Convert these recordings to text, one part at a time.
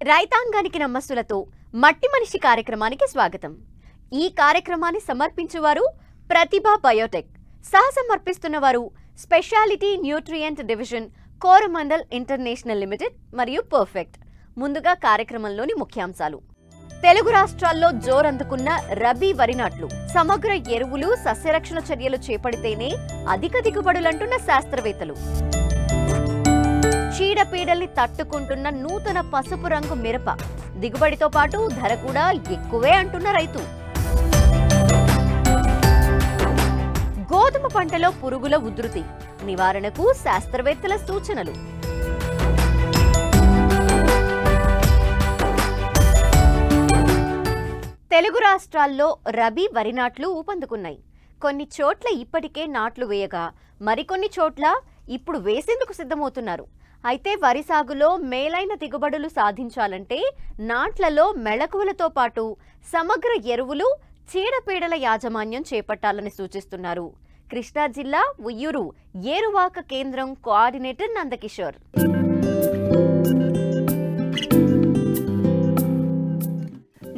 రైతాంగానికి నమస్సులతో మట్టి మనిషి కార్యక్రమానికి స్వాగతం. ఈ కార్యక్రమాన్ని సమర్పించువారు ప్రతిభ బయోటెక్, సహసమర్పిస్తున్నవారు speciality nutrient division Coromandel International Limited మరియు పర్ఫెక్ట్. ముందుగా కార్యక్రమంలోని ముఖ్యాంశాలు. తెలుగు రాష్ట్రాల్లో జోరందుకున్న రబీ వరి నాట్లు, సమగ్ర ఎరువులు సస్యరక్షణ చర్యలు చేపడితేనే అధిక దిగుబడులంటున్న శాస్త్రవేత్తలు. చీడపీడల్ని తట్టుకుంటున్న నూతన పసుపు రంగు మిరప, దిగుబడితో పాటు ధర కూడా ఎక్కువే అంటున్న రైతు. గోధుమ పంటలో పురుగుల ఉధృతి నివారణకు శాస్త్రవేత్తల సూచనలు. తెలుగు రాష్ట్రాల్లో రబీ వరి నాట్లు ఊపందుకున్నాయి. కొన్ని చోట్ల ఇప్పటికే నాట్లు వేయగా మరికొన్ని చోట్ల ఇప్పుడు వేసేందుకు సిద్ధమవుతున్నారు. అయితే వరి సాగులో మేలైన దిగుబడులు సాధించాలంటే నాట్లలో మెళకువలతో పాటు సమగ్ర ఎరువులు, చీడపీడల యాజమాన్యం చేపట్టాలని సూచిస్తున్నారు కృష్ణా జిల్లా ఉయ్యూరు ఏరువాక కేంద్రం కోఆర్డినేటర్ నందకిషోర్.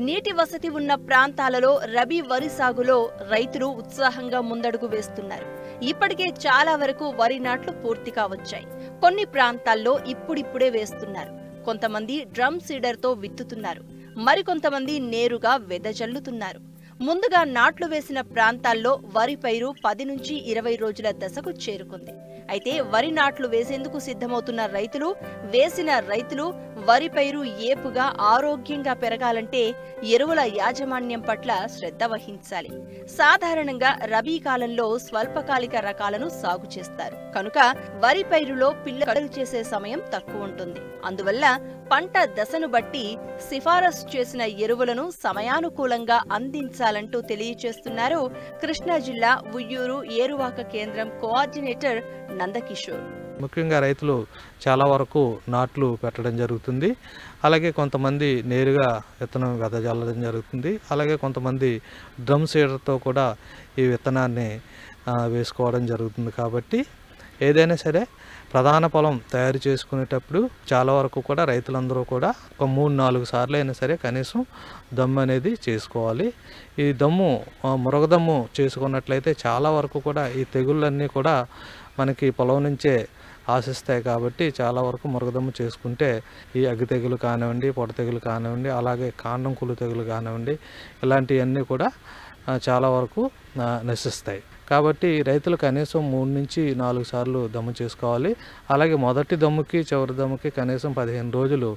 నీటి వసతి ఉన్న ప్రాంతాలలో రబీ వరి సాగులో రైతులు ఉత్సాహంగా ముందడుగు వేస్తున్నారు. ఇప్పటికే చాలా వరకు వరి నాట్లు పూర్తి కావచ్చాయి. కొన్ని ప్రాంతాల్లో ఇప్పుడిప్పుడే వేస్తున్నారు. కొంతమంది డ్రమ్ సీడర్తో విత్తుతున్నారు. మరికొంతమంది నేరుగా వెదజల్లుతున్నారు. ముందుగా నాట్లు వేసిన ప్రాంతాల్లో వరి పైరు 10 నుంచి 20 రోజుల దశకు చేరుకుంది. అయితే వరి నాట్లు వేసేందుకు సిద్ధమవుతున్న రైతులు వరి పైరు ఏపుగా ఆరోగ్యంగా పెరగాలంటే ఎరువుల యాజమాన్యం పట్ల శ్రద్ధ వహించాలి. సాధారణంగా రబీ కాలంలో స్వల్పకాలిక రకాలను సాగు చేస్తారు కనుక వరి పైరులో పిల్లలు చేసే సమయం తక్కువ ఉంటుంది. అందువల్ల పంట దశను బట్టి సిఫారసు చేసిన ఎరువులను సమయానుకూలంగా అందించాలంటూ తెలియజేస్తున్నారు కృష్ణా జిల్లా ఉయ్యూరు ఏరువాక కేంద్రం కోఆర్డినేటర్ నందకిషోర్. ముఖ్యంగా రైతులు చాలా వరకు నాట్లు పెట్టడం జరుగుతుంది. అలాగే కొంతమంది నేరుగా విత్తనం వెదజల్లడం జరుగుతుంది. అలాగే కొంతమంది డ్రమ్ సీడర్తో కూడా ఈ విత్తనాన్ని వేసుకోవడం జరుగుతుంది. కాబట్టి ఏదైనా సరే ప్రధాన పొలం తయారు చేసుకునేటప్పుడు చాలా వరకు కూడా రైతులందరూ కూడా ఒక 3-4 సార్లు అయినా సరే కనీసం దమ్ము అనేది చేసుకోవాలి. ఈ దమ్ము మురగదమ్ము చేసుకున్నట్లయితే చాలా వరకు కూడా ఈ తెగుళ్ళన్నీ కూడా మనకి పొలం నుంచే ఆశిస్తాయి. కాబట్టి చాలా వరకు మురగదమ్ము చేసుకుంటే ఈ అగ్గి తెగులు కానివ్వండి, పొడ తెగులు కానివ్వండి, అలాగే కాండం కుళ్ళు తెగులు కానివ్వండి, ఇలాంటివన్నీ కూడా చాలా వరకు నశిస్తాయి. కాబట్టి రైతులు కనీసం 3 నుంచి 4 సార్లు దమ్ము చేసుకోవాలి. అలాగే మొదటి దమ్ముకి చివరి దమ్ముకి కనీసం 15 రోజులు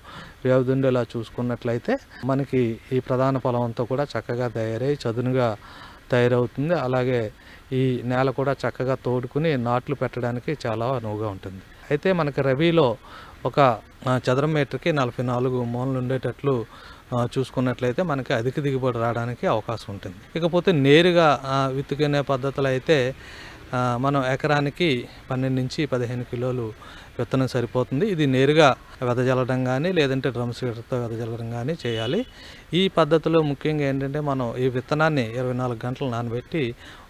వ్యవధి ఉండేలా చూసుకున్నట్లయితే మనకి ఈ ప్రధాన పొలం అంతా కూడా చక్కగా తయారై చదునుగా తయారవుతుంది. అలాగే ఈ నేల కూడా చక్కగా తోడుకుని నాట్లు పెట్టడానికి చాలా అనువుగా ఉంటుంది. అయితే మనకి రబీలో ఒక చదరం మీటర్కి 44 మూలలు ఉండేటట్లు చూసుకున్నట్లయితే మనకి అధిక దిగుబడి రావడానికి అవకాశం ఉంటుంది. ఇకపోతే నేరుగా విత్తుకునే పద్ధతులు అయితే మనం ఎకరానికి 12 నుంచి 15 కిలోలు విత్తనం సరిపోతుంది. ఇది నేరుగా వెదజల్లడం కానీ లేదంటే డ్రమ్ సీడర్తో వెదజల్లడం కానీ చేయాలి. ఈ పద్ధతిలో ముఖ్యంగా ఏంటంటే మనం ఈ విత్తనాన్ని 24 గంటలు నానబెట్టి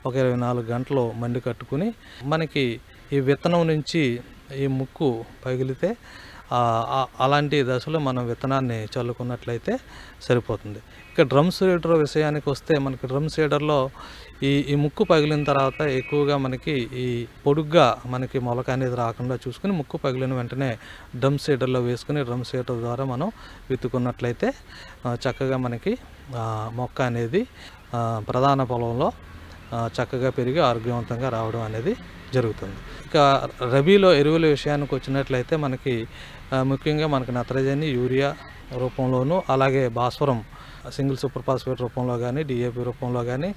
ఒక 24 గంటలు మండి కట్టుకుని మనకి ఈ విత్తనం నుంచి ఈ ముక్కు పగిలితే అలాంటి దశలో మనం విత్తనాన్ని చల్లుకున్నట్లయితే సరిపోతుంది. ఇక డ్రమ్ సీడర్ విషయానికి వస్తే మనకి డ్రమ్ సీడర్లో ఈ ముక్కు పగిలిన తర్వాత ఎక్కువగా మనకి ఈ పొడుగ్గా మనకి మొలక అనేది రాకుండా చూసుకుని ముక్కు పగిలిన వెంటనే డ్రమ్ సీడర్లో వేసుకుని డ్రమ్ సీడర్ ద్వారా మనం విత్తుకున్నట్లయితే చక్కగా మనకి మొక్క అనేది ప్రధాన పొలంలో చక్కగా పెరిగి ఆరోగ్యవంతంగా రావడం అనేది జరుగుతుంది. ఇక రబీలో ఎరువుల విషయానికి వచ్చినట్లయితే మనకి ముఖ్యంగా మనకి నత్రజని, యూరియా రూపంలోనూ అలాగే భాస్వరం సింగిల్ సూపర్ ఫాస్ఫేట్ రూపంలో కానీ, డిఏపి రూపంలో కానీ,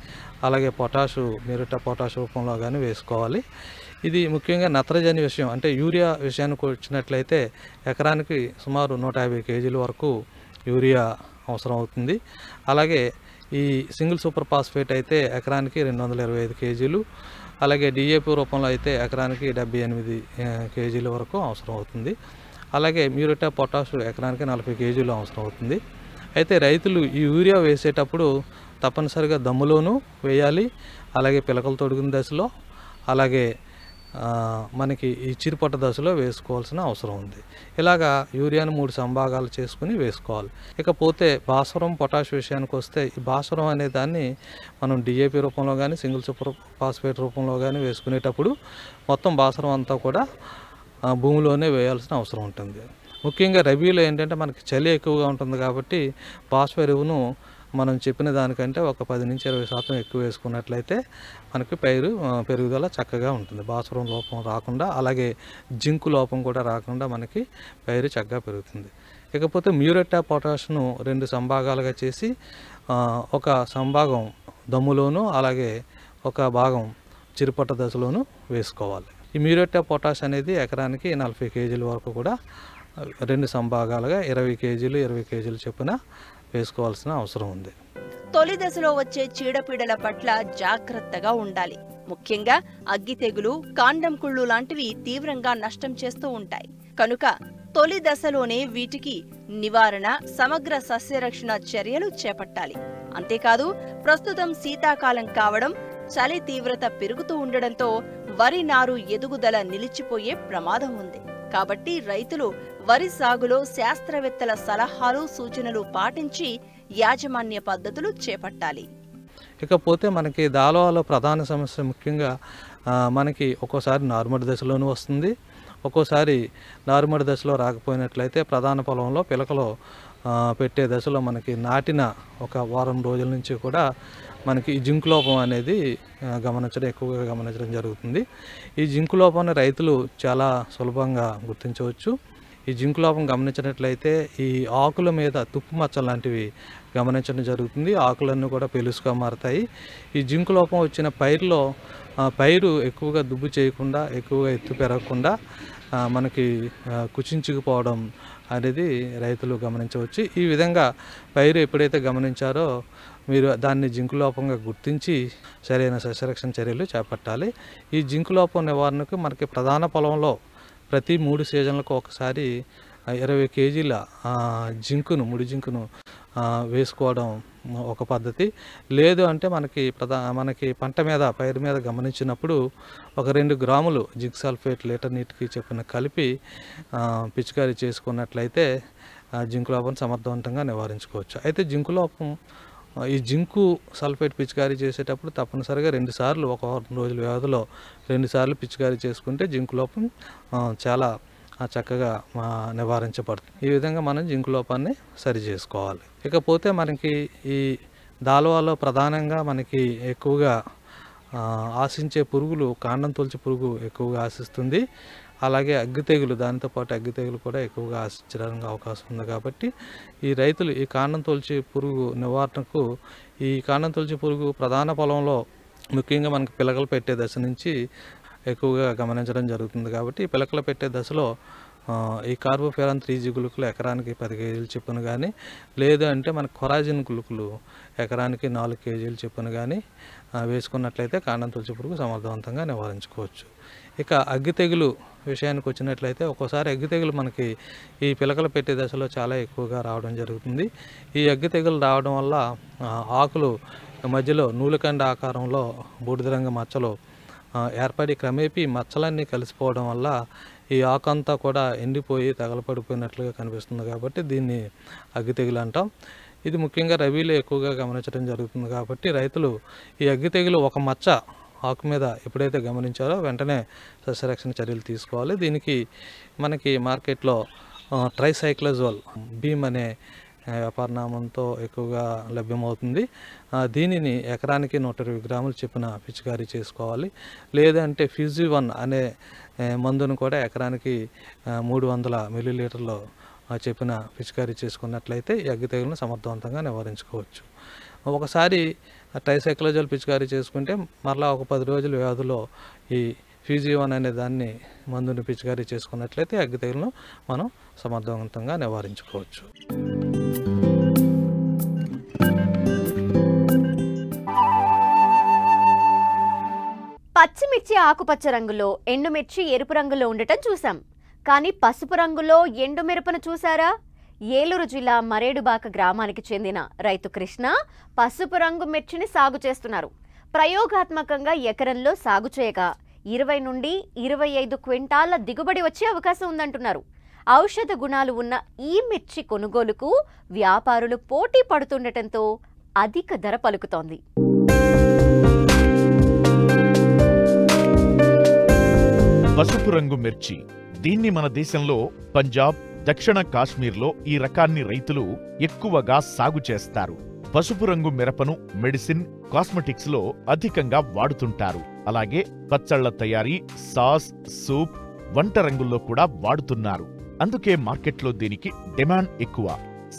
అలాగే పొటాషు మ్యూరేట్ ఆఫ్ పొటాష్ రూపంలో కానీ వేసుకోవాలి. ఇది ముఖ్యంగా నత్రజని విషయం అంటే యూరియా విషయానికి వచ్చినట్లయితే ఎకరానికి సుమారు 150 కేజీల వరకు యూరియా అవసరం అవుతుంది. అలాగే ఈ సింగిల్ సూపర్ ఫాస్ఫేట్ అయితే ఎకరానికి 225 కేజీలు, అలాగే డిఏపి రూపంలో అయితే ఎకరానికి 78 కేజీల వరకు అవసరం అవుతుంది. అలాగే మ్యూరేట్ ఆఫ్ పొటాష్ ఎకరానికి 40 కేజీలు అవసరం అవుతుంది. అయితే రైతులు ఈ యూరియా వేసేటప్పుడు తప్పనిసరిగా దమ్ములోనూ వేయాలి. అలాగే పిలకలు తొడిగిన దశలో, అలాగే మనకి ఈ చిరుపట్ట దశలో వేసుకోవాల్సిన అవసరం ఉంది. ఇలాగా యూరియాను 3 సంభాగాలు చేసుకుని వేసుకోవాలి. ఇకపోతే భాస్వరం పొటాష్ విషయానికి వస్తే ఈ భాస్వరం అనే దాన్ని మనం డిఏపి రూపంలో కానీ సింగిల్ సూపర్ ఫాస్ఫేట్ రూపంలో కానీ వేసుకునేటప్పుడు మొత్తం భాస్వరం అంతా కూడా భూమిలోనే వేయాల్సిన అవసరం ఉంటుంది. ముఖ్యంగా రబీలో ఏంటంటే మనకి చలి ఎక్కువగా ఉంటుంది కాబట్టి భాస్వర ఎరువును మనం చెప్పిన దానికంటే ఒక 10 నుంచి 20% ఎక్కువ వేసుకున్నట్లయితే మనకి పైరు పెరుగుదల చక్కగా ఉంటుంది. భాస్వరం లోపం రాకుండా అలాగే జింకు లోపం కూడా రాకుండా మనకి పైరు చక్కగా పెరుగుతుంది. ఇకపోతే మ్యూరేట్ ఆఫ్ పొటాష్ను 2 సంభాగాలుగా చేసి ఒక సంభాగం దమ్ములోను అలాగే ఒక భాగం చిరుపట్ట దశలోను వేసుకోవాలి. ఈ మ్యూరేట్ ఆఫ్ పొటాష్ అనేది ఎకరానికి 40 కేజీల వరకు కూడా 2 సంభాగాలుగా 20 కేజీలు 20 కేజీలు చొప్పున వేసుకోవాల్సిన అవసరం ఉంది. తొలి దశలో వచ్చే చీడపీడల పట్ల జాగ్రత్తగా ఉండాలి. ముఖ్యంగా అగ్గి తెగులు, కాండం కుళ్ళు లాంటివి తీవ్రంగా నష్టం చేస్తూ ఉంటాయి. కనుక తొలి దశలోనే వీటికి నివారణ, సమగ్ర సస్యరక్షణ చర్యలు చేపట్టాలి. అంతేకాదు ప్రస్తుతం శీతాకాలం కావడం, చలి తీవ్రత పెరుగుతూ ఉండడంతో వరి నారు ఎదుగుదల నిలిచిపోయే ప్రమాదం ఉంది. కాబట్టి రైతులు వరి సాగులో శాస్త్రవేత్తల సలహాలు, సూచనలు పాటించి యాజమాన్య పద్ధతులు చేపట్టాలి. ఇకపోతే మనకి దాల్వాలో ప్రధాన సమస్య ముఖ్యంగా మనకి ఒక్కోసారి నారుమడి దశలోనూ వస్తుంది. ఒక్కోసారి నారుమడి దశలో రాకపోయినట్లయితే ప్రధాన పొలంలో పిలకలో పెట్టే దశలో మనకి నాటిన ఒక వారం రోజుల నుంచి కూడా మనకి ఈ జింకు లోపం అనేది ఎక్కువగా గమనించడం జరుగుతుంది. ఈ జింకు లోపాన్ని రైతులు చాలా సులభంగా గుర్తించవచ్చు. ఈ జింకు లోపం గమనించినట్లయితే ఈ ఆకుల మీద తుప్పు మచ్చలు లాంటివి గమనించడం జరుగుతుంది. ఆకులన్నీ కూడా పెలుసుగా మారతాయి. ఈ జింకు లోపం వచ్చిన పైరులో పైరు ఎక్కువగా దుబ్బు చేయకుండా, ఎక్కువగా ఎత్తు పెరగకుండా మనకి కుచించుకుపోవడం అనేది రైతులు గమనించవచ్చు. ఈ విధంగా పైరు ఎప్పుడైతే గమనించారో మీరు దాన్ని జింకు లోపంగా గుర్తించి సరైన సస్యరక్షణ చర్యలు చేపట్టాలి. ఈ జింకు లోపం నివారణకు మనకి ప్రధాన పొలంలో ప్రతి 3 సీజన్లకు ఒకసారి 20 కేజీల ముడి జింకును వేసుకోవడం ఒక పద్ధతి. లేదు అంటే మనకి పంట మీద పైరు మీద గమనించినప్పుడు ఒక 2 గ్రాములు జింక్ సల్ఫేట్ లీటర్ నీటికి చొప్పున కలిపి పిచికారీ చేసుకున్నట్లయితే జింకు లోపం సమర్థవంతంగా నివారించుకోవచ్చు. అయితే ఈ జింకు సల్ఫేట్ పిచికారీ చేసేటప్పుడు తప్పనిసరిగా 2 సార్లు ఒక వారం రోజుల వ్యవధిలో 2 సార్లు పిచికారీ చేసుకుంటే జింకు లోపం చాలా చక్కగా నివారించబడుతుంది. ఈ విధంగా మనం జింకు లోపాన్ని సరి చేసుకోవాలి. ఇకపోతే మనకి ఈ దాల్వాలో ప్రధానంగా మనకి ఎక్కువగా ఆశించే పురుగులు కాండం తొలచి పురుగు ఎక్కువగా ఆశిస్తుంది. అలాగే దానితో పాటు అగ్గి తెగులు కూడా ఎక్కువగా ఆశించడానికి అవకాశం ఉంది. కాబట్టి ఈ రైతులు ఈ కాండం తొలచి పురుగు నివారణకు ఈ కాండం తొలచి పురుగు ప్రధాన పొలంలో ముఖ్యంగా మనకి పిలకలు పెట్టే దశ నుంచి ఎక్కువగా గమనించడం జరుగుతుంది. కాబట్టి ఈ పిలకలు పెట్టే దశలో ఈ కార్బోఫెరాన్ 3G గుళికలు ఎకరానికి 10 కేజీలు చొప్పున కానీ, లేదు అంటే మనకు కొరాజిన్ గుళికలు ఎకరానికి 4 కేజీలు చొప్పున కానీ వేసుకున్నట్లయితే కాండం తొలచి పురుగు సమర్థవంతంగా నివారించుకోవచ్చు. ఇక అగ్గి తెగులు విషయానికి వచ్చినట్లయితే ఒక్కోసారి అగ్గి తెగులు మనకి ఈ పిలకలు పెట్టే దశలో చాలా ఎక్కువగా రావడం జరుగుతుంది. ఈ అగ్గి తెగులు రావడం వల్ల ఆకులు మధ్యలో నూలుకండ ఆకారంలో బూడిద రంగు మచ్చలు ఏర్పడి క్రమేపీ మచ్చలన్నీ కలిసిపోవడం వల్ల ఈ ఆకు అంతా కూడా ఎండిపోయి తగలపడిపోయినట్లుగా కనిపిస్తుంది. కాబట్టి దీన్ని అగ్గి తెగులు అంటాం. ఇది ముఖ్యంగా రబీలో ఎక్కువగా గమనించడం జరుగుతుంది. కాబట్టి రైతులు ఈ అగ్గి తెగులు ఒక మచ్చ ఆకు మీద ఎప్పుడైతే గమనించారో వెంటనే సస్యరక్షణ చర్యలు తీసుకోవాలి. దీనికి మనకి మార్కెట్లో ట్రైసైక్లోజోల్ బీమ్ అనే వ్యాపారనామంతో ఎక్కువగా లభ్యమవుతుంది. దీనిని ఎకరానికి 120 గ్రాములు చొప్పున పిచికారీ చేసుకోవాలి. లేదంటే ఫ్యూజీ1 అనే మందును కూడా ఎకరానికి 300 మిల్లీలీటర్లు చొప్పున పిచికారీ చేసుకున్నట్లయితే ఈ అగ్గి తెగులను సమర్థవంతంగా నివారించుకోవచ్చు. ఒకసారి ట్రైసైక్లోజోల్ పిచికారీ చేసుకుంటే మరలా ఒక 10 రోజుల వ్యవధిలో ఈ ఫ్యూజీ1 అనే దాన్ని మందుని పిచికారీ చేసుకున్నట్లయితే అగ్గి తెగులను మనం సమర్థవంతంగా నివారించుకోవచ్చు. పచ్చిమిర్చి ఆకుపచ్చ రంగులో, ఎండుమిర్చి ఎరుపు రంగులో ఉండటం చూసాం. కానీ పసుపు రంగులో ఎండు మిరపను చూసారా? ఏలూరు జిల్లా మరేడుబాక గ్రామానికి చెందిన రైతు కృష్ణ పసుపు రంగు మిర్చిని సాగు చేస్తున్నారు. ప్రయోగాత్మకంగా ఎకరంలో సాగు చేయగా 20 నుండి 25 క్వింటాళ్ల దిగుబడి వచ్చే అవకాశం ఉందంటున్నారు. ఔషధ గుణాలు ఉన్న ఈ మిర్చి కొనుగోలుకు వ్యాపారులు పోటీ పడుతుండటంతో అధిక ధర పలుకుతోంది. పసుపు రంగు మిర్చి. దీన్ని మన దేశంలో పంజాబ్, దక్షిణ కాశ్మీర్లో ఈ రకాన్ని రైతులు ఎక్కువగా సాగు చేస్తారు. పసుపు రంగు మిరపను మెడిసిన్, కాస్మెటిక్స్ లో అధికంగా వాడుతుంటారు. అలాగే పచ్చళ్ల తయారీ, సాస్, సూప్, వంట రంగుల్లో కూడా వాడుతున్నారు. అందుకే మార్కెట్లో దీనికి డిమాండ్ ఎక్కువ.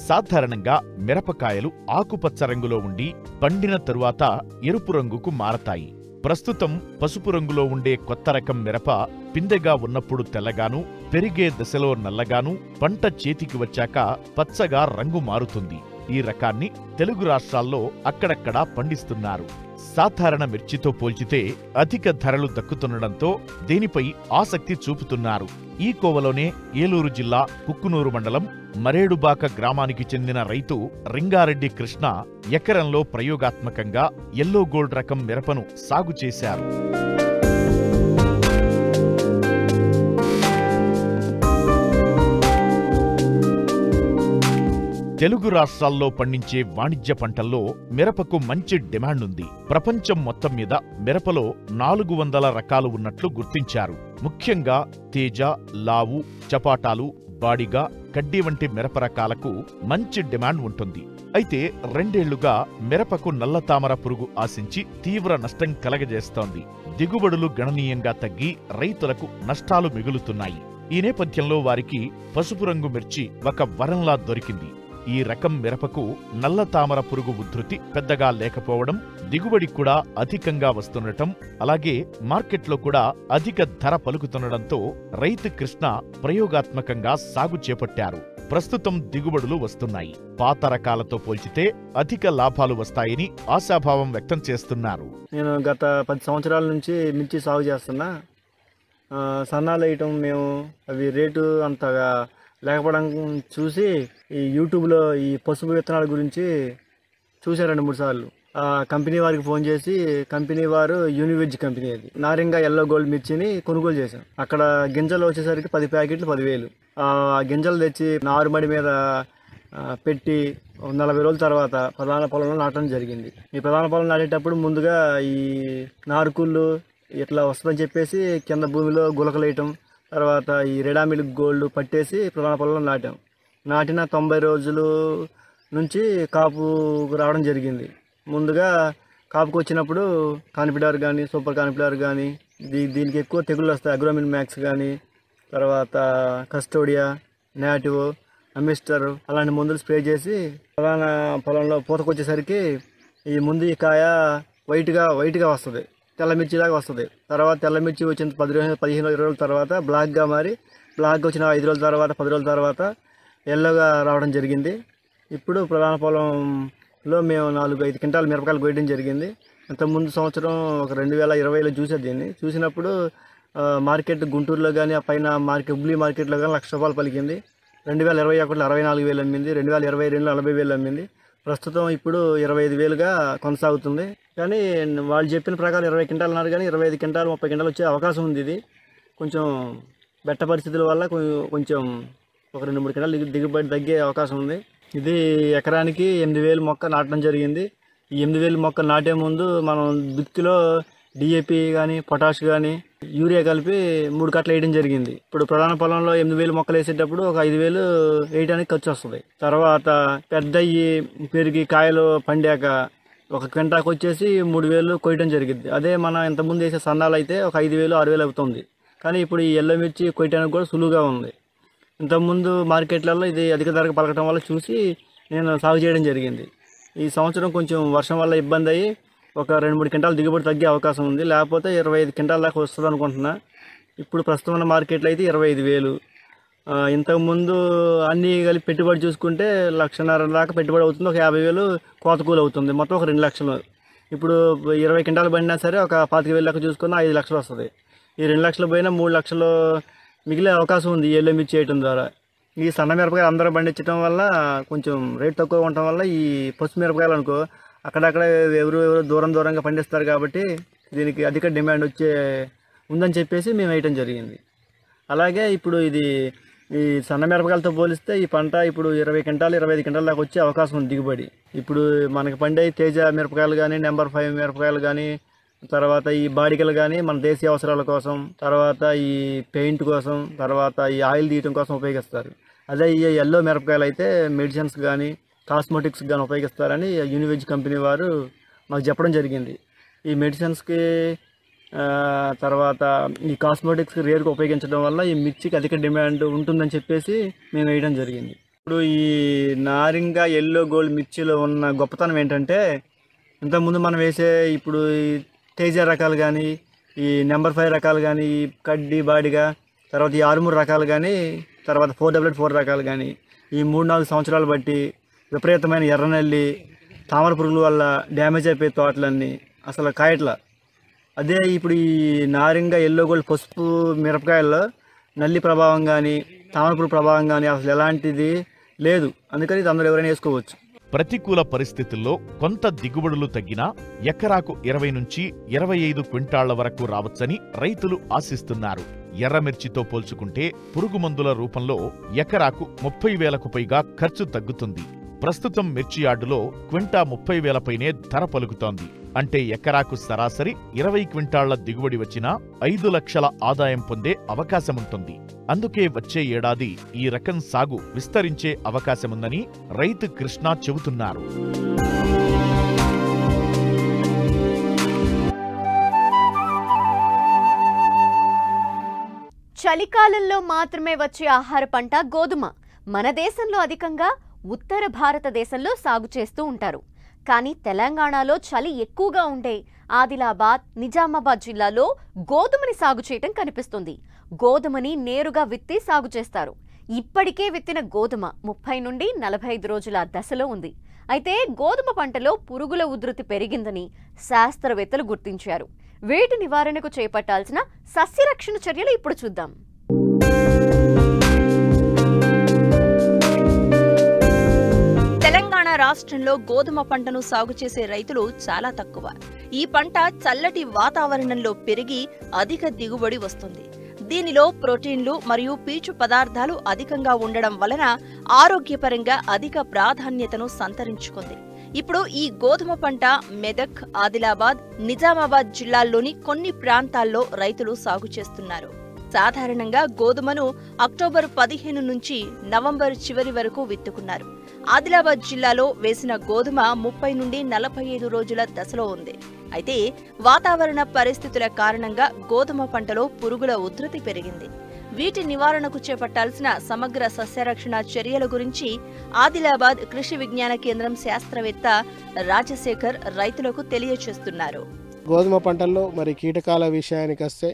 సాధారణంగా మిరపకాయలు ఆకుపచ్చ రంగులో ఉండి పండిన తరువాత ఎరుపు రంగుకు మారతాయి. ప్రస్తుతం పసుపు రంగులో ఉండే కొత్త రకం మిరప పిందెగా ఉన్నప్పుడు తెల్లగాను, పెరిగే దశలో నల్లగాను, పంట చేతికి వచ్చాక పచ్చగా రంగు మారుతుంది. ఈ రకాన్ని తెలుగు రాష్ట్రాల్లో అక్కడక్కడా పండిస్తున్నారు. సాధారణ మిర్చితో పోల్చితే అధిక ధరలు దక్కుతుండటంతో దీనిపై ఆసక్తి చూపుతున్నారు. ఈ కోవలోనే ఏలూరు జిల్లా కుక్కునూరు మండలం మరేడుబాక గ్రామానికి చెందిన రైతు రింగారెడ్డి కృష్ణ ఎకరంలో ప్రయోగాత్మకంగా ఎల్లో గోల్డ్ రకం మిరపను సాగు చేశారు. తెలుగు రాష్ట్రాల్లో పండించే వాణిజ్య పంటల్లో మిరపకు మంచి డిమాండ్ ఉంది. ప్రపంచం మొత్తం మీద మిరపలో 400 రకాలు ఉన్నట్లు గుర్తించారు. ముఖ్యంగా తేజ, లావు, చపాటాలు, బాడిగా, కడ్డీ వంటి మిరప రకాలకు మంచి డిమాండ్ ఉంటుంది. అయితే 2 ఏళ్లుగా మిరపకు నల్లతామర పురుగు ఆశించి తీవ్ర నష్టం కలగజేస్తోంది. దిగుబడులు గణనీయంగా తగ్గి రైతులకు నష్టాలు మిగులుతున్నాయి. ఈ నేపథ్యంలో వారికి పసుపు రంగు మిర్చి ఒక వరంలా దొరికింది. ఈ రకం మిరపకు నల్లతామర పురుగు ఉధృతి పెద్దగా లేకపోవడం, దిగుబడి కూడా అధికంగా వస్తుండటం, అలాగే మార్కెట్లో కూడా అధిక ధర పలుకుతుండటంతో రైతు కృష్ణ ప్రయోగాత్మకంగా సాగు చేపట్టారు. ప్రస్తుతం దిగుబడులు వస్తున్నాయి. పాత రకాలతో పోల్చితే అధిక లాభాలు వస్తాయని ఆశాభావం వ్యక్తం చేస్తున్నారు. నేను గత 10 సంవత్సరాల నుంచి మిర్చి సాగు చేస్తున్నా. సన్నాలు వేయటం మేము అవి రేటు అంతగా లేకపోవడం చూసి ఈ యూట్యూబ్లో ఈ పసుపు విత్తనాల గురించి చూశాను 2-3 సార్లు. కంపెనీ వారికి ఫోన్ చేసి, కంపెనీ వారు యూనివెజ్ కంపెనీ, అది నారింగా ఎల్లో గోల్డ్ మిర్చిని కొనుగోలు చేశాం. అక్కడ గింజలు వచ్చేసరికి 10 ప్యాకెట్లు 10,000. ఆ గింజలు తెచ్చి నారుమడి మీద పెట్టి 40 రోజుల తర్వాత ప్రధాన పొలంలో నాటడం జరిగింది. ఈ ప్రధాన పొలం నాటేటప్పుడు ముందుగా ఈ నారుకుళ్ళు ఇట్లా వస్తుందని చెప్పేసి కింద భూమిలో గులకలు వేయటం, తర్వాత ఈ రెడామిల్ గోల్డ్ పట్టేసి ప్రధాన పొలంలో నాటాం. నాటిన 90 రోజులు నుంచి కాపు రావడం జరిగింది. ముందుగా కాపుకు వచ్చినప్పుడు కాన్ఫిడార్ కానీ, సూపర్ కాన్ఫిడార్ కానీ, దీనికి ఎక్కువ తెగుళ్ళు వస్తాయి. అగ్రోమిన్ మ్యాక్స్ కానీ, తర్వాత కస్టోడియా, నాటివ్, అమిస్టర్ అలాంటి మందులు స్ప్రే చేసి ప్రధాన పొలంలో పూతకొచ్చేసరికి ఈ ముందు ఈ కాయ వైట్గా వస్తుంది, తెల్లమిర్చిలాగా వస్తుంది. తర్వాత తెల్లమిర్చి వచ్చిన 15-20 రోజుల తర్వాత బ్లాక్గా మారి, బ్లాక్గా వచ్చిన 5 రోజుల తర్వాత 10 రోజుల తర్వాత ఎల్లోగా రావడం జరిగింది. ఇప్పుడు ప్రధాన పొలంలో మేము 4-5 క్వింటాల మిరపకాయలు కోయడం జరిగింది. అంతకుముందు సంవత్సరం ఒక 2020లో చూసా. దీన్ని చూసినప్పుడు మార్కెట్ గుంటూరులో కానీ, ఆ పైన హుబ్లీ మార్కెట్లో కానీ ₹1,00,000 పలికింది. 2021లో 64,000 అమ్మింది. 2022లో 40,000 అమ్మింది. ప్రస్తుతం ఇప్పుడు 25,000గా కొనసాగుతుంది. కానీ వాళ్ళు చెప్పిన ప్రకారం 20 క్వింటాలు అన్నారు, కానీ 25 క్వింటాలు 30 క్వింటాలు వచ్చే అవకాశం ఉంది. ఇది కొంచెం బెట్ట పరిస్థితుల వల్ల కొంచెం ఒక 2-3 క్వింటాలు దిగుబడి తగ్గే అవకాశం ఉంది. ఇది ఎకరానికి 8,000 మొక్క నాటడం జరిగింది. ఈ 8,000 మొక్క నాటే ముందు మనం దుక్కిలో డిఏపి కానీ, పొటాష్ కానీ, యూరియా కలిపి 3 కట్టలు వేయడం జరిగింది. ఇప్పుడు ప్రధాన పొలంలో 8,000 మొక్కలు వేసేటప్పుడు ఒక 5,000 వేయడానికి ఖర్చు వస్తుంది. తర్వాత పెద్దయ్యి పెరిగి కాయలు పండాక ఒక క్వింటాకు వచ్చేసి 3,000 కొయ్యడం జరిగింది. అదే మన ఇంతకుముందు వేసే సన్నాలు అయితే ఒక 5,000-6,000 అవుతుంది. కానీ ఇప్పుడు ఈ ఎల్లో మిర్చి కొయ్యడానికి కూడా సులువుగా ఉంది. ఇంతకుముందు మార్కెట్లలో ఇది అధిక ధరకు పలకటం వల్ల చూసి నేను సాగు చేయడం జరిగింది. ఈ సంవత్సరం కొంచెం వర్షం వల్ల ఇబ్బంది అయ్యి ఒక 2-3 క్వింటాలు దిగుబడి తగ్గే అవకాశం ఉంది. లేకపోతే 25 క్వింటాల దాకా వస్తుంది అనుకుంటున్నా. ఇప్పుడు ప్రస్తుతం ఉన్న మార్కెట్లో అయితే 25,000. ఇంతకుముందు అన్నీ కలిపి పెట్టుబడి చూసుకుంటే 1,50,000 దాకా పెట్టుబడి అవుతుంది. ఒక 50,000 కోత కూలి అవుతుంది. మొత్తం ఒక 2 లక్షలు. ఇప్పుడు 20 క్వింటాలు పడినా సరే ఒక 25,000 లెక్క చూసుకున్నా 5 లక్షలు వస్తుంది. ఈ 2 లక్షలు పోయినా 3 లక్షలు మిగిలే అవకాశం ఉంది ఎల్లో మిర్చి చేయడం ద్వారా. ఈ సన్న మిరపకాయలు అందరూ పండించడం వల్ల కొంచెం రేట్ తక్కువ ఉండటం వల్ల ఈ పసుపు మిరపకాయలు అనుకో అక్కడక్కడ ఎవరు దూరంగా పండిస్తారు కాబట్టి దీనికి అధిక డిమాండ్ వచ్చే ఉందని చెప్పేసి మేము వేయటం జరిగింది. అలాగే ఇప్పుడు ఈ సన్న మిరపకాయలతో పోలిస్తే ఈ పంట ఇప్పుడు 20 క్వింటాలు 25 క్వింటాల దాకా వచ్చే అవకాశం ఉంది దిగుబడి. ఇప్పుడు మనకి పండే తేజ మిరపకాయలు కానీ, నెంబర్ 5 మిరపకాయలు కానీ, తర్వాత ఈ బాడికలు కానీ మన దేశీయ అవసరాల కోసం, తర్వాత ఈ పెయింట్ కోసం, తర్వాత ఈ ఆయిల్ తీయటం కోసం ఉపయోగిస్తారు. అదే ఈ ఎల్లో మిరపకాయలు అయితే మెడిసిన్స్ కానీ కాస్మెటిక్స్ కానీ ఉపయోగిస్తారని యూనివెజ్ కంపెనీ వారు మాకు చెప్పడం జరిగింది. ఈ మెడిసిన్స్కి తర్వాత ఈ కాస్మెటిక్స్కి రేరుగా ఉపయోగించడం వల్ల ఈ మిర్చికి అధిక డిమాండ్ ఉంటుందని చెప్పేసి మేము వేయడం జరిగింది. ఇప్పుడు ఈ నారింగ ఎల్లో గోల్డ్ మిర్చిలో ఉన్న గొప్పతనం ఏంటంటే, ఇంతకుముందు మనం వేసే ఇప్పుడు ఈ తేజ రకాలు కానీ, ఈ నెంబర్ 5 రకాలు కానీ, ఈ కడ్డీ బాడిగా, తర్వాత ఈ 6-3 రకాలు కానీ, తర్వాత 444 రకాలు కానీ ఈ 3-4 సంవత్సరాలు బట్టి విపరీతమైన ఎర్రనల్లి, తామర పురుగుల వల్ల డ్యామేజ్ అయిపోయే తోటలన్నీ అసలు కాయట్ల. అదే ఇప్పుడు ఈ నారింగ ఎల్లో గోల్డ్ పసుపు మిరపకాయల్లో నల్లి ప్రభావం కానీ, తామర పురుగు ప్రభావం కానీ అసలు ఎలాంటిది లేదు. అందుకని ఇది అందరూ ఎవరైనా వేసుకోవచ్చు. ప్రతికూల పరిస్థితుల్లో కొంత దిగుబడులు తగ్గినా ఎకరాకు 20 నుంచి 25 క్వింటాళ్ల వరకు రావచ్చని రైతులు ఆశిస్తున్నారు. ఎర్రమిర్చితో పోల్చుకుంటే పురుగు మందుల రూపంలో ఎకరాకు 30,000కు పైగా ఖర్చు తగ్గుతుంది. ప్రస్తుతం మిర్చి యార్డులో క్వింటా 30,000 పైనే ధర పలుకుతోంది. అంటే ఎకరాకు సరాసరి 20 క్వింటాళ్ల దిగుబడి వచ్చినా 5 లక్షల ఆదాయం పొందే అవకాశముంటుంది. అందుకే వచ్చే ఏడాది ఈ రకం సాగు విస్తరించే అవకాశముందని రైతు కృష్ణ చెబుతున్నారు. చలికాలంలో మాత్రమే వచ్చే ఆహార పంట గోధుమ. మన దేశంలో అధికంగా ఉత్తర భారతదేశంలో సాగు చేస్తూ ఉంటారు. కానీ తెలంగాణలో చలి ఎక్కువగా ఉండే ఆదిలాబాద్, నిజామాబాద్ జిల్లాలో గోధుమని సాగు చేయటం కనిపిస్తుంది. గోధుమని నేరుగా విత్తి సాగు చేస్తారు. ఇప్పటికే విత్తిన గోధుమ 30 నుండి 45 రోజుల దశలో ఉంది. అయితే గోధుమ పంటలో పురుగుల ఉధృతి పెరిగిందని శాస్త్రవేత్తలు గుర్తించారు. వీటి నివారణకు చేపట్టాల్సిన సస్యరక్షణ చర్యలు ఇప్పుడు చూద్దాం. తెలంగాణ రాష్ట్రంలో గోధుమ పంటను సాగు చేసే రైతులు చాలా తక్కువ. ఈ పంట చల్లటి వాతావరణంలో పెరిగి అధిక దిగుబడి వస్తుంది. దీనిలో ప్రోటీన్లు మరియు పీచు పదార్థాలు అధికంగా ఉండడం వలన ఆరోగ్యపరంగా అధిక ప్రాధాన్యతను సంతరించుకుంది. ఇప్పుడు ఈ గోధుమ పంట మెదక్, ఆదిలాబాద్, నిజామాబాద్ జిల్లాల్లోని కొన్ని ప్రాంతాల్లో రైతులు సాగు చేస్తున్నారు. సాధారణంగా గోధుమను అక్టోబర్ 15 నుంచి నవంబర్ చివరి వరకు విత్తుకున్నారు. ఆదిలాబాద్ జిల్లాలో వేసిన గోధుమ 30 నుండి 45 రోజుల దశలో ఉంది. అయితే వాతావరణ పరిస్థితుల కారణంగా గోధుమ పంటలో పురుగుల ఉధృతి పెరిగింది. వీటి నివారణకు చేపట్టాల్సిన సమగ్ర సస్యరక్షణ చర్యల గురించి ఆదిలాబాద్ కృషి విజ్ఞాన కేంద్రం శాస్త్రవేత్త రాజశేఖర్ రైతులకు తెలియచేస్తున్నారు. గోధుమ పంటల్లో మరి కీటకాల విషయానికి వస్తే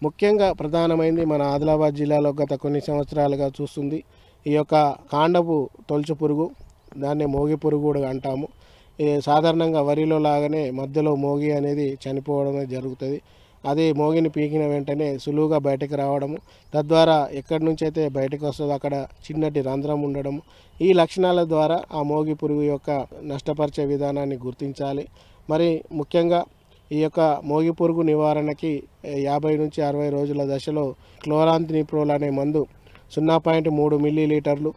ముఖ్యంగా ప్రధానమైంది మన ఆదిలాబాద్ జిల్లాలో గత కొన్ని సంవత్సరాలుగా చూస్తుంది ఈ యొక్క కాండపు తొలుచు పురుగు. దాన్ని మోగి పురుగు కూడా అంటాము. సాధారణంగా వరిలో లాగానే మధ్యలో మోగి అనేది చనిపోవడం జరుగుతుంది. అది మోగిని పీకిన వెంటనే సులువుగా బయటకు రావడము, తద్వారా ఎక్కడి నుంచి అయితే బయటకు వస్తుందో అక్కడ చిన్నటి రంధ్రం ఉండడము. ఈ లక్షణాల ద్వారా ఆ మోగి పురుగు యొక్క నష్టపరిచే విధానాన్ని గుర్తించాలి. మరి ముఖ్యంగా ఈ యొక్క మోగి పురుగు నివారణకి 50 నుంచి 60 రోజుల దశలో క్లోరాంథినిప్రోల్ అనే మందు 0.3 మిల్లీలీటర్లు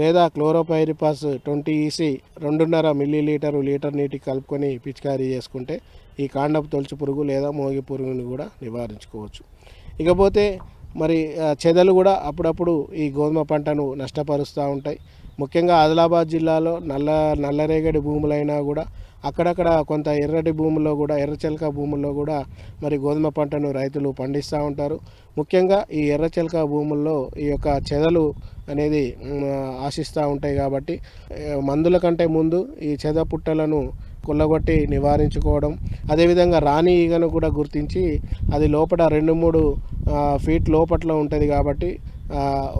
లేదా క్లోరోపైరిపాస్ 20 EC 2.5 మిల్లీలీటరు లీటర్ నీటికి కలుపుకొని పిచికారీ చేసుకుంటే ఈ కాండపు తొలుచు పురుగు లేదా మోగి పురుగుని కూడా నివారించుకోవచ్చు. ఇకపోతే మరి చెదలు కూడా అప్పుడప్పుడు ఈ గోధుమ పంటను నష్టపరుస్తూ ఉంటాయి. ముఖ్యంగా ఆదిలాబాద్ జిల్లాలో నల్లరేగడి భూములైనా కూడా అక్కడక్కడ కొంత ఎర్రటి భూముల్లో కూడా ఎర్రచెలక భూముల్లో కూడా మరి గోధుమ పంటను రైతులు పండిస్తూ ఉంటారు. ముఖ్యంగా ఈ ఎర్రచెలక భూముల్లో ఈ యొక్క చెదలు అనేది ఆశిస్తూ ఉంటాయి. కాబట్టి మందుల కంటే ముందు ఈ చెద పుట్టలను కొల్లగొట్టి నివారించుకోవడం, అదేవిధంగా రాణి ఈగను కూడా గుర్తించి అది లోపల 2-3 ఫీట్ లోపట్లో ఉంటుంది కాబట్టి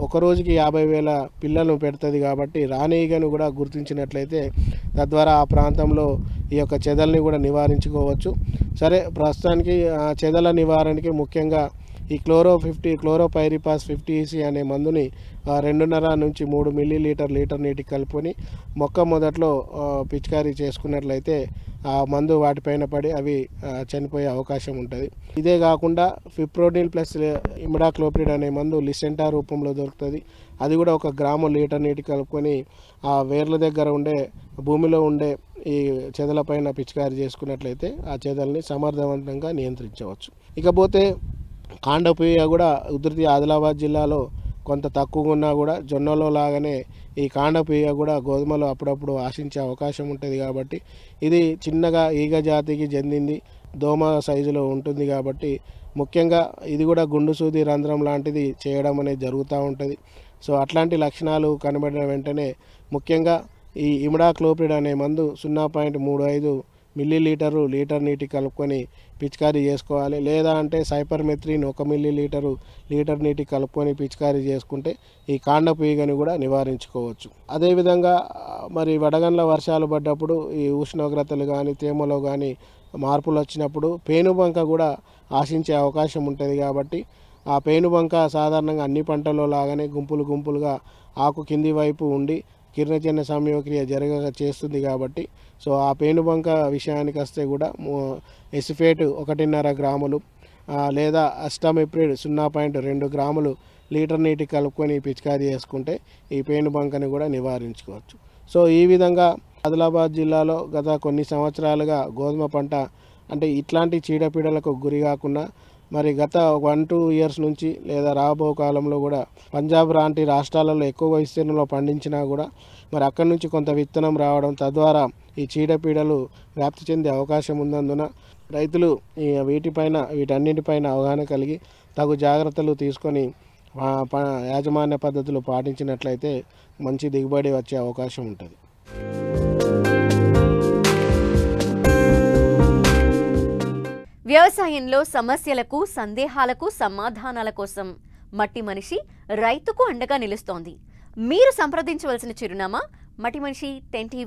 ఒక రోజుకి 50,000 పిల్లలను పెడుతుంది. కాబట్టి రాణి ఈగను కూడా గుర్తించినట్లయితే తద్వారా ఆ ప్రాంతంలో ఈ యొక్క చెదల్ని కూడా నివారించుకోవచ్చు. సరే, ప్రస్తుతానికి చెదల నివారణకి ముఖ్యంగా ఈ క్లోరోపైరిపాస్ 50 అనే మందుని 2.5 నుంచి 3 మిల్లీలీటర్ నీటికి కలుపుకొని మొక్క మొదట్లో పిచికారీ చేసుకున్నట్లయితే ఆ మందు వాటిపైన పడి అవి చనిపోయే అవకాశం ఉంటుంది. ఇదే కాకుండా ఫిప్రోనిల్ ప్లస్ ఇమిడాక్లోప్రిడ్ అనే మందు లిసెంటా రూపంలో దొరుకుతుంది. అది కూడా 1 గ్రాము లీటర్ నీటికి కలుపుకొని ఆ వేర్ల దగ్గర ఉండే భూమిలో ఉండే ఈ చెదలపైన పిచికారీ చేసుకున్నట్లయితే ఆ చెదల్ని సమర్థవంతంగా నియంత్రించవచ్చు. ఇకపోతే కాండపీయ కూడా ఉధృతి ఆదిలాబాద్ జిల్లాలో కొంత తక్కువగా ఉన్నా కూడా జొన్నలో లాగానే ఈ కాండపీయ కూడా గోధుమలో అప్పుడప్పుడు ఆశించే అవకాశం ఉంటుంది. కాబట్టి ఇది చిన్నగా ఈగ జాతికి చెందింది, దోమ సైజులో ఉంటుంది. కాబట్టి ముఖ్యంగా ఇది కూడా గుండు సూది రంధ్రం లాంటిది చేయడం అనేది జరుగుతూ ఉంటుంది. సో అట్లాంటి లక్షణాలు కనబడిన వెంటనే ముఖ్యంగా ఈ ఇమిడాక్లోప్రిడ్ అనే మందు 0.35 మిల్లీలీటరు లీటర్ నీటి కలుపుకొని పిచికారీ చేసుకోవాలి. లేదా అంటే సైపర్మెత్రిన్ 1 మిల్లీలీటరు లీటర్ నీటి కలుపుకొని పిచికారీ చేసుకుంటే ఈ కాండపీగని కూడా నివారించుకోవచ్చు. అదేవిధంగా మరి వడగండ్ల వర్షాలు పడ్డప్పుడు ఈ ఉష్ణోగ్రతలు కానీ తేమలో కానీ మార్పులు వచ్చినప్పుడు పేనుబంక కూడా ఆశించే అవకాశం ఉంటుంది. కాబట్టి ఆ పేనుబంక సాధారణంగా అన్ని పంటల్లో లాగానే గుంపులుగా ఆకు కింది వైపు ఉండి కిరణజన్య సంయోక్రియ జరగక చేస్తుంది. కాబట్టి సో ఆ పేనుబంక విషయానికి వస్తే కూడా ఎసిఫేట్ 1.5 గ్రాములు లేదా అస్టామిప్రిడ్ 0.2 గ్రాములు లీటర్ నీటి కలుపుకొని పిచికారీ చేసుకుంటే ఈ పేనుబంకని కూడా నివారించుకోవచ్చు. సో ఈ విధంగా ఆదిలాబాద్ జిల్లాలో గత కొన్ని సంవత్సరాలుగా గోధుమ పంట అంటే ఇట్లాంటి చీడపీడలకు గురి కాకుండా మరి గత 1-2 ఇయర్స్ నుంచి లేదా రాబో కాలంలో కూడా పంజాబ్ లాంటి రాష్ట్రాలలో ఎక్కువ విస్తీర్ణంలో పండించినా కూడా మరి అక్కడి నుంచి కొంత విత్తనం రావడం తద్వారా ఈ చీడపీడలు వ్యాప్తి చెందే అవకాశం ఉన్నందున రైతులు వీటన్నిటిపైన అవగాహన కలిగి తగు జాగ్రత్తలు తీసుకొని యాజమాన్య పద్ధతులు పాటించినట్లయితే మంచి దిగుబడి వచ్చే అవకాశం ఉంటుంది. వ్యవసాయంలో సమస్యలకు, సందేహాలకు సమాధానాల కోసం మట్టి మనిషి రైతుకు అండగా నిలుస్తోంది. మీరు సంప్రదించవలసిన చిరునామా మట్టి మనిషి 10 TV